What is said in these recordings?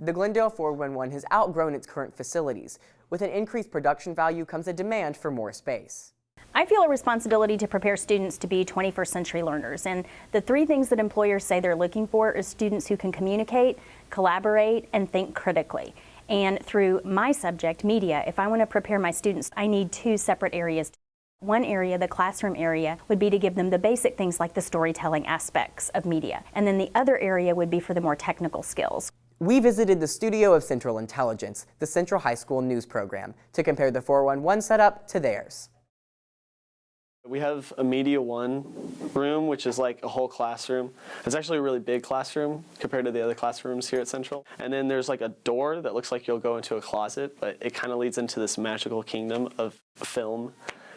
The Glendale 411 has outgrown its current facilities. With an increased production value comes a demand for more space. I feel a responsibility to prepare students to be 21st century learners, and the three things that employers say they're looking for are students who can communicate, collaborate, and think critically. And through my subject, media, if I want to prepare my students, I need two separate areas. One area, the classroom area, would be to give them the basic things like the storytelling aspects of media. And then the other area would be for the more technical skills. We visited the studio of Central Intelligence, the Central High School news program, to compare the 411 setup to theirs. We have a Media 1 room, which is like a whole classroom. It's actually a really big classroom compared to the other classrooms here at Central. And then there's like a door that looks like you'll go into a closet, but it kind of leads into this magical kingdom of film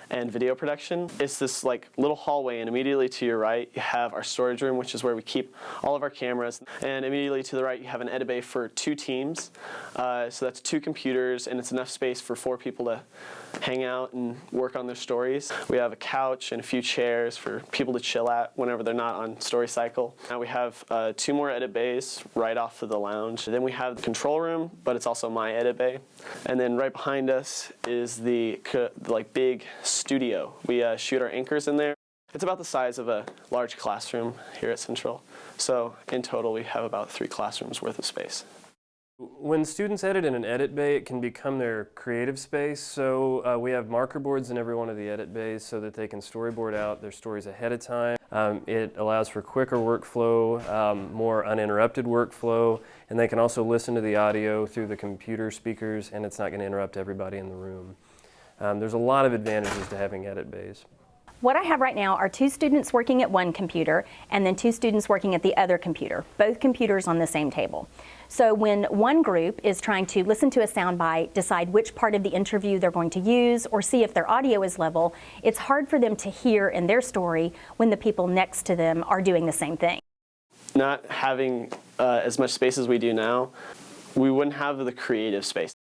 and video production. It's this like little hallway, and immediately to your right you have our storage room, which is where we keep all of our cameras, and immediately to the right you have an edit bay for 2 teams. So that's 2 computers, and it's enough space for 4 people to hang out and work on their stories. We have a couch and a few chairs for people to chill at whenever they're not on story cycle. Now we have 2 more edit bays right off of the lounge. Then we have the control room, but it's also my edit bay. And then right behind us is the like big studio. We shoot our anchors in there. It's about the size of a large classroom here at Central. So in total we have about 3 classrooms worth of space. When students edit in an edit bay, it can become their creative space. So we have marker boards in every one of the edit bays so that they can storyboard out their stories ahead of time. It allows for quicker workflow, more uninterrupted workflow, and they can also listen to the audio through the computer speakers, and it's not going to interrupt everybody in the room. There's a lot of advantages to having edit bays. What I have right now are 2 students working at one computer and then 2 students working at the other computer, both computers on the same table. So when one group is trying to listen to a soundbite, decide which part of the interview they're going to use, or see if their audio is level, it's hard for them to hear in their story when the people next to them are doing the same thing. Not having as much space as we do now, we wouldn't have the creative space.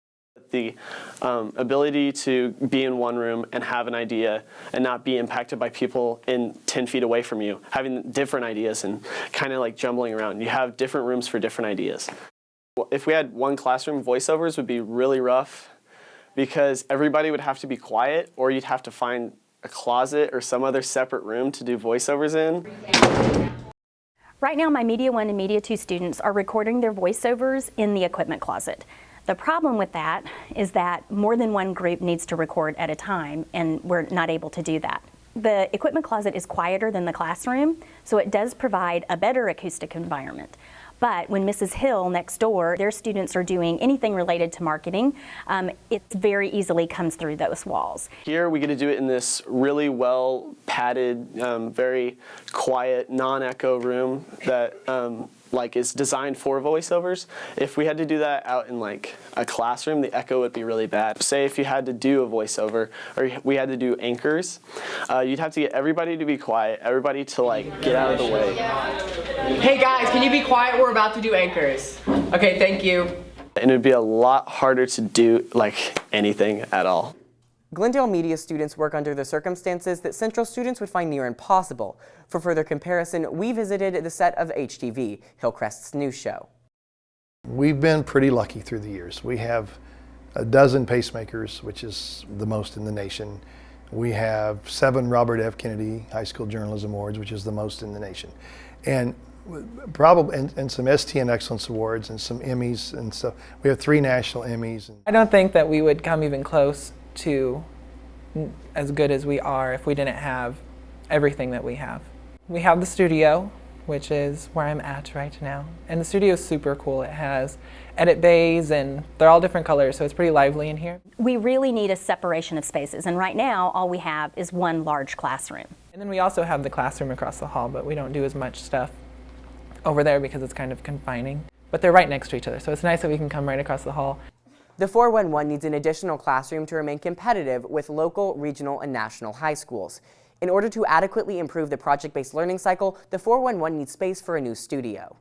The ability to be in one room and have an idea and not be impacted by people in 10 feet away from you, having different ideas and kind of like jumbling around. You have different rooms for different ideas. If we had one classroom, voiceovers would be really rough because everybody would have to be quiet, or you'd have to find a closet or some other separate room to do voiceovers in. Right now, my Media 1 and Media 2 students are recording their voiceovers in the equipment closet. The problem with that is that more than one group needs to record at a time, and we're not able to do that. The equipment closet is quieter than the classroom, so it does provide a better acoustic environment. But when Mrs. Hill next door, their students are doing anything related to marketing, it very easily comes through those walls. Here we get to do it in this really well padded, very quiet, non-echo room that like is designed for voiceovers. If we had to do that out in like a classroom, the echo would be really bad. Say if you had to do a voiceover, or we had to do anchors, you'd have to get everybody to be quiet, everybody to like get out of the way. Hey guys, can you be quiet? We're about to do anchors. Okay, thank you. And it would be a lot harder to do like anything at all. Glendale Media students work under the circumstances that Central students would find near impossible. For further comparison, we visited the set of HTV, Hillcrest's news show. We've been pretty lucky through the years. We have a dozen pacemakers, which is the most in the nation. We have 7 Robert F. Kennedy High School Journalism Awards, which is the most in the nation. And probably and some STN Excellence Awards and some Emmys and stuff. We have 3 national Emmys. I don't think that we would come even close to as good as we are if we didn't have everything that we have. We have the studio, which is where I'm at right now. And the studio is super cool. It has edit bays and they're all different colors, so it's pretty lively in here. We really need a separation of spaces, and right now all we have is one large classroom. And then we also have the classroom across the hall, but we don't do as much stuff over there because it's kind of confining. But they're right next to each other, so it's nice that we can come right across the hall. The 411 needs an additional classroom to remain competitive with local, regional, and national high schools. In order to adequately improve the project-based learning cycle, the 411 needs space for a new studio.